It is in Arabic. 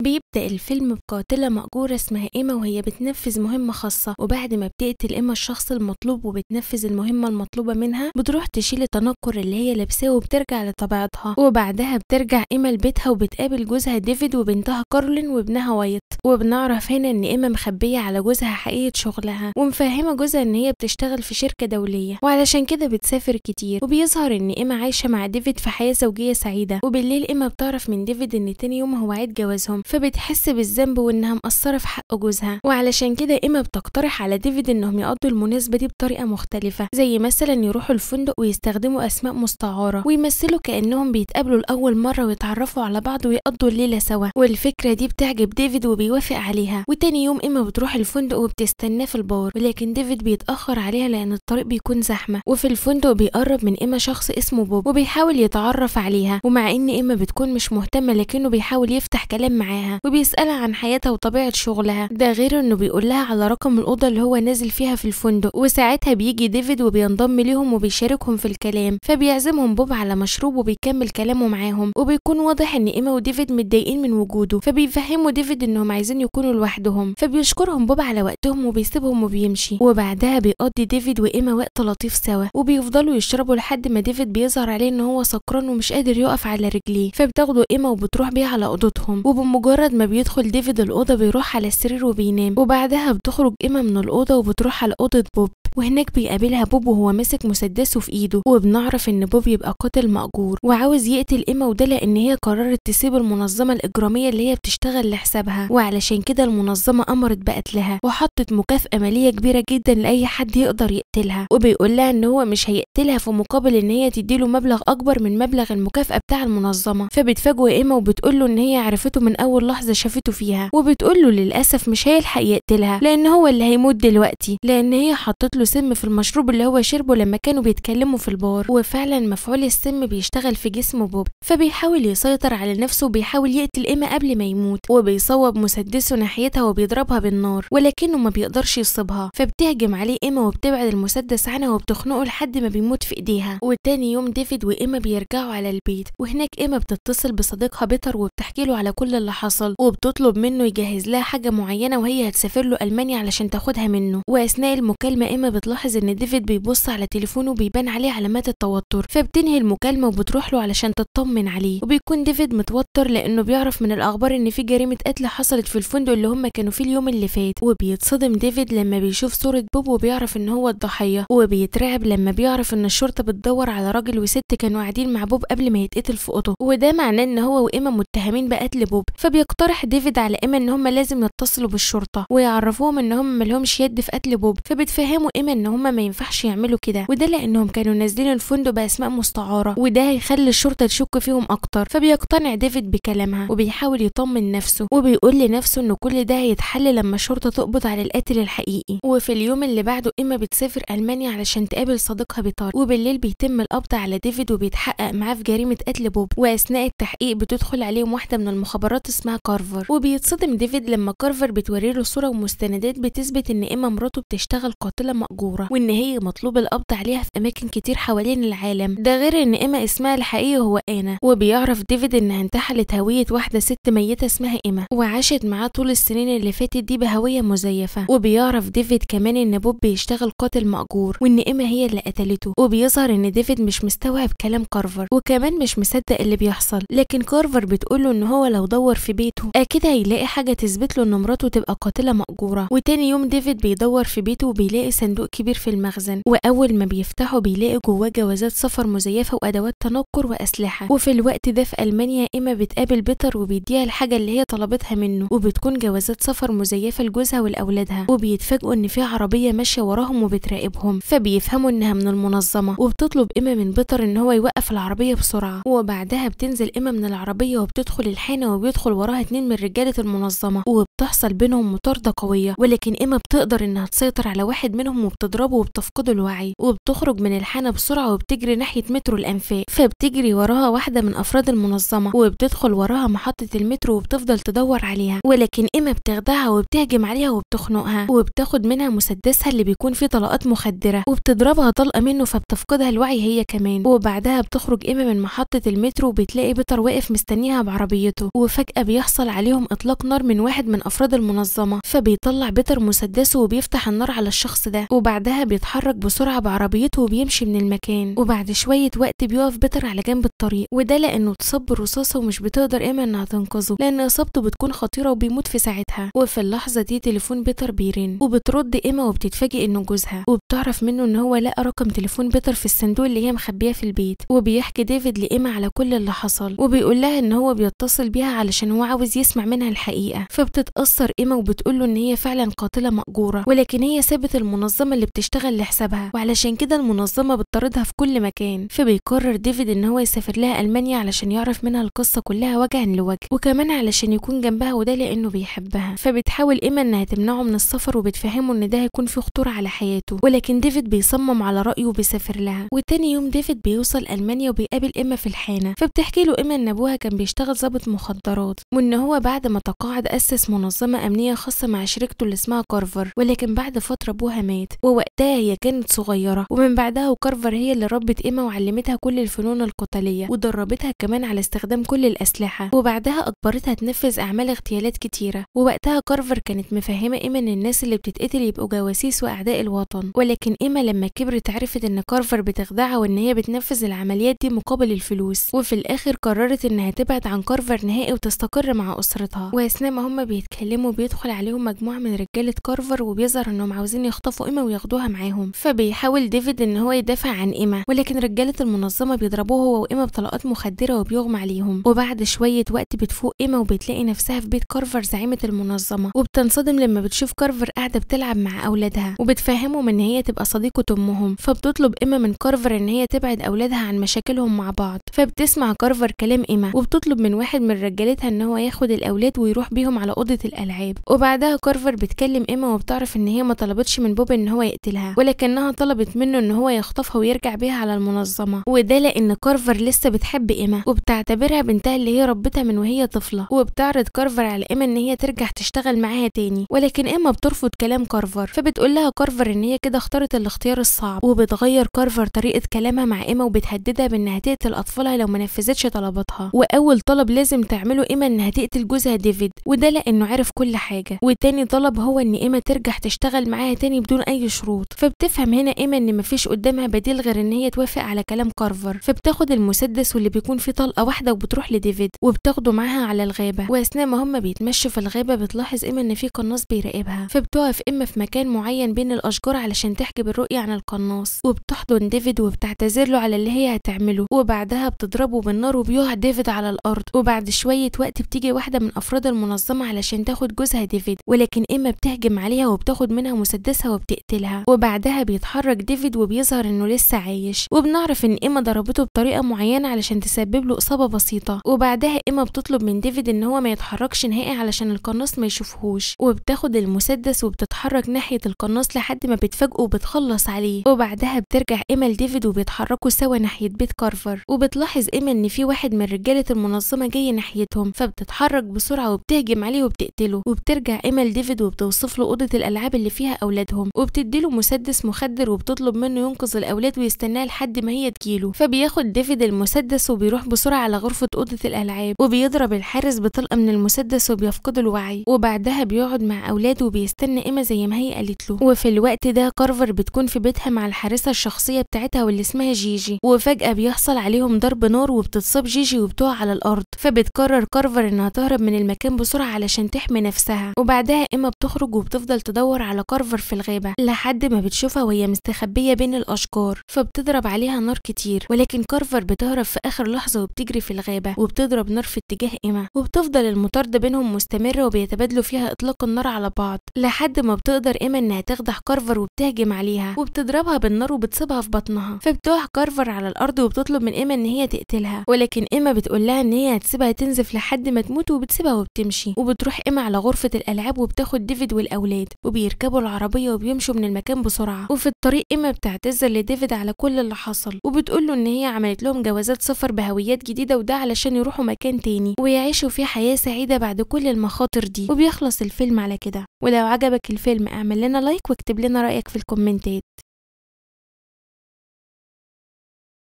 بيبدأ الفيلم بقاتلة مأجورة اسمها إيما وهي بتنفذ مهمة خاصة، وبعد ما بتقتل إيما الشخص المطلوب وبتنفذ المهمة المطلوبة منها بتروح تشيل التنكر اللي هي لابساه وبترجع لطبيعتها، وبعدها بترجع إيما لبيتها وبتقابل جوزها ديفيد وبنتها كارولين وابنها وايت. وبنعرف هنا إن إيما مخبية على جوزها حقيقة شغلها ومفهمة جوزها إن هي بتشتغل في شركة دولية وعلشان كده بتسافر كتير، وبيظهر إن إيما عايشة مع ديفيد في حياة زوجية سعيدة. وبالليل إيما بتعرف من ديفيد إن تاني يوم هو عيد جوازهم، فبتحس بالذنب وإنها مقصرة في حق جوزها، وعلشان كده إيما بتقترح على ديفيد إنهم يقضوا المناسبة دي بطريقة مختلفة، زي مثلا يروحوا الفندق ويستخدموا أسماء مستعارة ويمثلوا كأنهم بيتقابلوا لأول مرة ويتعرفوا على بعض ويقضوا الليلة سوا. والفكرة دي بتعجب ديفيد وبيوافق عليها، وتاني يوم إيما بتروح الفندق وبتستناه في البار، ولكن ديفيد بيتأخر عليها لأن الطريق بيكون زحمة. وفي الفندق بيقرب من إيما شخص اسمه بوب وبيحاول يتعرف عليها، ومع إن إيما بتكون مش مهتمة لكنه بيحاول يفتح كلام معاها وبيسألها عن حياتها وطبيعة شغلها. ده غير إنه بيقول لها على رقم الأوضة اللي هو نازل فيها في الفندق، وساعتها بيجي ديفيد وبينضم ليهم وبيشاركهم في الكلام، فبيعزمهم بوب على مشروب وبيكمل كلامه معاهم، وبيكون واضح إن إيما وديفيد متضايقين من وجوده، فبيفهموا ديفيد إنهم عايزين يكونوا لوحدهم، فبيشكرهم بوب على وقتهم وبيسيبهم وبيمشي. وبعدها بيقضي ديفيد وإيما وقت لطيف سوا وبيفضلوا يشربوا لحد ما ديفيد بيظهر عليه إن هو سكران ومش قادر يقف على رجليه، فبتاخده إيما وبتروح بيه على أوضتهم. وبمجرد ما بيدخل ديفيد الأوضة بيروح على السرير وبينام، وبعدها بتخرج إيما من الأوضة وبتروح على أوضة بوب، وهناك بيقابلها بوب وهو ماسك مسدسه في ايده، وبنعرف ان بوب يبقى قاتل مأجور وعاوز يقتل إيما، وده لان هي قررت تسيب المنظمة الإجرامية اللي هي بتشتغل لحسابها، وعلشان كده المنظمة أمرت بقتلها وحطت مكافأة مالية كبيرة جدا لأي حد يقدر يقتلها، وبيقول لها ان هو مش هيقتلها في مقابل ان هي تديله مبلغ أكبر من مبلغ المكافأة بتاع المنظمة. فبتفاجئ إيما وبتقول له ان هي عرفته من أول لحظة شافته فيها، وبتقول له للأسف مش هيلحق يقتلها لأن هو اللي هيموت دلوقتي، لأن هي حطت له سم في المشروب اللي هو شربه لما كانوا بيتكلموا في البار، وفعلا مفعول السم بيشتغل في جسم بوب، فبيحاول يسيطر على نفسه وبيحاول يقتل إيما قبل ما يموت، وبيصوب مسدسه ناحيتها وبيضربها بالنار ولكنه ما بيقدرش يصيبها، فبتهجم عليه إيما وبتبعد المسدس عنها وبتخنقه لحد ما بيموت في ايديها. وتاني يوم ديفيد وإيما بيرجعوا على البيت، وهناك إيما بتتصل بصديقها بيتر وبتحكي له على كل اللي حصل، وبتطلب منه يجهز لها حاجة معينة وهي هتسافر له ألمانيا علشان تاخدها منه. وأثناء المكالمة إيما بتلاحظ ان ديفيد بيبص على تليفونه وبيبان عليه علامات التوتر، فبتنهي المكالمة وبتروح له علشان تطمن عليه، وبيكون ديفيد متوتر لانه بيعرف من الاخبار ان في جريمة قتل حصلت في الفندق اللي هم كانوا فيه اليوم اللي فات، وبيتصدم ديفيد لما بيشوف صورة بوب وبيعرف ان هو الضحية، وبيترعب لما بيعرف ان الشرطة بتدور على راجل وست كانوا قاعدين مع بوب قبل ما يتقتل في اوضه، وده معناه ان هو وإيما متهمين بقتل بوب. فبيقترح ديفيد على إيما ان هم لازم يتصلوا بالشرطة ويعرفوهم ان هم ملهمش يد في قتل بوب، فبتفهموا إيما ان هم ما ينفعش يعملوا كده، وده لانهم كانوا نازلين الفندق باسماء مستعاره، وده هيخلي الشرطه تشك فيهم اكتر. فبيقتنع ديفيد بكلامها وبيحاول يطمن نفسه وبيقول لنفسه ان كل ده هيتحل لما الشرطه تقبض على القاتل الحقيقي. وفي اليوم اللي بعده إيما بتسافر المانيا علشان تقابل صديقها بيتر، وبالليل بيتم القبض على ديفيد وبيتحقق معاه في جريمه قتل بوب، واثناء التحقيق بتدخل عليهم واحده من المخابرات اسمها كارفر، وبيتصدم ديفيد لما كارفر بتوريله صوره ومستندات بتثبت ان إيما مراته بتشتغل قاتله مأجوره، وان هي مطلوب القبض عليها في اماكن كتير حوالين العالم. ده غير ان إيما اسمها الحقيقي هو آنا، وبيعرف ديفيد انها انتحلت هوية واحدة ست ميتة اسمها إيما وعاشت معاه طول السنين اللي فاتت دي بهوية مزيفة. وبيعرف ديفيد كمان ان بوب بيشتغل قاتل مأجور وان إيما هي اللي قتلته، وبيظهر ان ديفيد مش مستوعب كلام كارفر وكمان مش مصدق اللي بيحصل، لكن كارفر بتقوله ان هو لو دور في بيته اكيد هيلاقي حاجة تثبت له ان مراته تبقى قاتلة مأجورة. وتاني يوم ديفيد بيدور في بيته وبيلاقي صندوق كبير في المخزن، وأول ما بيفتحوا بيلاقي جواه جوازات سفر مزيفة وأدوات تنكر وأسلحة. وفي الوقت ده في ألمانيا إيما بتقابل بيتر وبيديها الحاجة اللي هي طلبتها منه، وبتكون جوازات سفر مزيفة لجوزها ولأولادها، وبيتفاجئوا إن في عربية ماشية وراهم وبتراقبهم، فبيفهموا إنها من المنظمة، وبتطلب إيما من بيتر إن هو يوقف العربية بسرعة. وبعدها بتنزل إيما من العربية وبتدخل الحانة وبيدخل وراها 2 من رجالة المنظمة، وبتحصل بينهم مطاردة قوية، ولكن إيما بتقدر إنها تسيطر على واحد منهم عليهم وبتضربه وبتفقده الوعي، وبتخرج من الحانة بسرعة وبتجري ناحية مترو الأنفاق، فبتجري وراها واحدة من أفراد المنظمة وبتدخل وراها محطة المترو وبتفضل تدور عليها، ولكن إيما بتخدعها وبتهجم عليها وبتخنقها وبتاخد منها مسدسها اللي بيكون فيه طلقات مخدرة وبتضربها طلقة منه فبتفقدها الوعي هي كمان. وبعدها بتخرج إيما من محطة المترو وبتلاقي بيتر واقف مستنيها بعربيته، وفجأة بيحصل عليهم إطلاق نار من واحد من أفراد المنظمة، فبيطلع بيتر مسدسه وبيفتح النار على الشخص ده، وبعدها بيتحرك بسرعة بعربيته وبيمشي من المكان. وبعد شوية وقت بيقف بيتر على جنب الطريق، وده لأنه اتصاب برصاصة ومش بتقدر إيما إنها تنقذه لأن إصابته بتكون خطيرة وبيموت في ساعتها. وفي اللحظة دي تليفون بيتر بيرن وبترد إيما وبتتفاجئ إنه جوزها، وبتعرف منه إن هو لقى رقم تليفون بيتر في الصندوق اللي هي مخبياه في البيت. وبيحكي ديفيد لإيما على كل اللي حصل وبيقول لها إن هو بيتصل بيها علشان هو عاوز يسمع منها الحقيقة. فبتتأثر إيما وبتقول له إن هي فعلا قاتلة مأجورة، ولكن هي سابت المنظمة اللي بتشتغل لحسابها وعلشان كده المنظمة بتطاردها في كل مكان. فبيقرر ديفيد إن هو يسافر لها ألمانيا علشان يعرف منها القصة كلها وجها لوجه، وكمان علشان يكون جنبها وده لأنه بيحبها. فبتحاول إيما إنها تمنعه من السفر وبتفهمه إن ده هيكون فيه خطورة على حياته، ولكن ديفيد بيصمم على رأيه وبيسافر لها. وتاني يوم ديفيد بيوصل ألمانيا وبيقابل إيما في الحانة، فبتحكي له إيما إن أبوها كان بيشتغل ضابط مخدرات وإن هو بعد ما تقاعد أسس منظمة أمنية خاصة مع شريكته اللي اسمها كارفر، ولكن بعد فترة أبوها مات ووقتها هي كانت صغيرة. ومن بعدها وكارفر هي اللي ربت إيما وعلمتها كل الفنون القتالية ودربتها كمان على استخدام كل الأسلحة، وبعدها أجبرتها تنفذ أعمال اغتيالات كتيرة. ووقتها كارفر كانت مفهمة إيما إن الناس اللي بتتقتل يبقوا جواسيس وأعداء الوطن، ولكن إيما لما كبرت عرفت إن كارفر بتخدعها وإن هي بتنفذ العمليات دي مقابل الفلوس. وفي الآخر قررت إنها تبعد عن كارفر نهائي وتستقر مع أسرتها. وأثناء ما هما بيتكلموا بيدخل عليهم مجموعة من رجالة كارفر وبيظهر إنهم عاوزين يخطفوا إيما وياخدوها معاهم. فبيحاول ديفيد إن هو يدافع عن إيما، ولكن رجالة المنظمة بيضربوه هو وإيما بطلقات مخدرة وبيغمى عليهم. وبعد شوية وقت بتفوق إيما وبتلاقي نفسها في بيت كارفر زعيمة المنظمة، وبتنصدم لما بتشوف كارفر قاعدة بتلعب مع أولادها وبتفهمهم إن هي تبقى صديقة أمهم. فبتطلب إيما من كارفر إن هي تبعد أولادها عن مشاكلهم مع بعض. فبتسمع كارفر كلام إيما وبتطلب من واحد من رجالتها إن هو ياخد الأولاد ويروح بيهم على أوضة الألعاب. وبعدها كارفر بتكلم إيما وبتعرف إن هي ما طلبتش من بوب إن هو يقتلها، ولكنها طلبت منه إن هو يخطفها ويرجع بيها على المنظمة، وده لأن كارفر لسه بتحب إيما وبتعتبرها بنتها اللي هي ربتها من وهي طفلة. وبتعرض كارفر على إيما إن هي ترجع تشتغل معاها تاني، ولكن إيما بترفض كلام كارفر. فبتقول لها كارفر إن هي كده اختارت الاختيار الصعب، وبتغير كارفر طريقة كلامها مع إيما وبتهددها بإنها تقتل أطفالها لو ما نفذتش طلباتها. وأول طلب لازم تعمله إيما إنها تقتل جوزها ديفيد، وده لأنه عرف كل حاجة. وتاني طلب هو إن إيما ترجع تشتغل معاها تاني بدون أي شروط. فبتفهم هنا إيما إن مفيش قدامها بديل غير إن هي توافق على كلام كارفر. فبتاخد المسدس واللي بيكون فيه طلقة واحدة وبتروح لديفيد وبتاخده معاها على الغابة. وأثناء ما هما بيتمشوا في الغابة بتلاحظ إيما إن في قناص بيراقبها، فبتقف إيما في مكان معين بين الأشجار علشان تحجب الرؤية عن القناص، وبتحضن ديفيد وبتعتذر له على اللي هي هتعمله. وبعدها بتضربه بالنار وبيقع ديفيد على الأرض. وبعد شوية وقت بتيجي واحدة من أفراد المنظمة علشان تاخد جوزها ديفيد، ولكن إيما بتهجم عليها وبتاخد منها مسدسها وبتقتلها. وبعدها بيتحرك ديفيد وبيظهر إنه لسه عايش، وبنعرف إن إيما ضربته بطريقة معينة علشان تسبب له إصابة بسيطة. وبعدها إيما بتطلب من ديفيد إن هو ما يتحركش نهائي علشان القناص ما يشوفهوش، وبتاخد المسدس وبتتحرك ناحية القناص لحد ما بتفاجئه وبتخلص عليه. وبعدها بترجع إيما لديفيد وبيتحركوا سوا ناحية بيت كارفر، وبتلاحظ إيما إن في واحد من رجالة المنظمة جاي ناحيتهم، فبتتحرك بسرعة وبتهجم عليه وبتقتله. وبترجع إيما لديفيد وبتوصف له أوضة الألعاب اللي فيها أولادهم، وبتديله مسدس مخدر وبتطلب منه ينقذ الأولاد ويستناها لحد ما هي تجيله. فبياخد ديفيد المسدس وبيروح بسرعة على غرفة أوضة الألعاب، وبيضرب الحارس بطلقة من المسدس وبيفقد الوعي. وبعدها بيقعد مع أولاده وبيستنى إيما زي ما هي قالت له. وفي الوقت ده كارفر بتكون في بيتها مع الحارسة الشخصية بتاعتها واللي اسمها جيجي، وفجأة بيحصل عليهم ضرب نار وبتتصاب جيجي وبتقع على الأرض. فبتقرر كارفر إنها تهرب من المكان بسرعة علشان تحمي نفسها. وبعدها إيما بتخرج وبتفضل تدور على كارفر في الغابة لحد ما بتشوفها وهي مستخبية بين الأشجار، فبتضرب عليها نار كتير، ولكن كارفر بتهرب في آخر لحظة وبتجري في الغابة وبتضرب نار في اتجاه إيما، وبتفضل المطاردة بينهم مستمرة وبيتبادلوا فيها إطلاق النار على بعض لحد ما بتقدر إيما إنها تخدع كارفر وبتهجم عليها وبتضربها بالنار وبتصيبها في بطنها. فبتقع كارفر على الأرض وبتطلب من إيما إن هي تقتلها، ولكن إيما بتقول لها إن هي هتسيبها تنزف لحد ما تموت وبتسيبها وبتمشي. وبتروح إيما على غرفة الألعاب وبتاخد ديفيد والأولاد وبيركبوا العربية وبيمشوا ويمشوا من المكان بسرعة. وفي الطريق إيما بتعتذر لديفيد على كل اللي حصل، وبتقول له إن هي عملت لهم جوازات سفر بهويات جديدة، وده علشان يروحوا مكان تاني ويعيشوا فيه حياة سعيدة بعد كل المخاطر دي. وبيخلص الفيلم على كده. ولو عجبك الفيلم اعمل لنا لايك واكتب لنا رأيك في الكومنتات.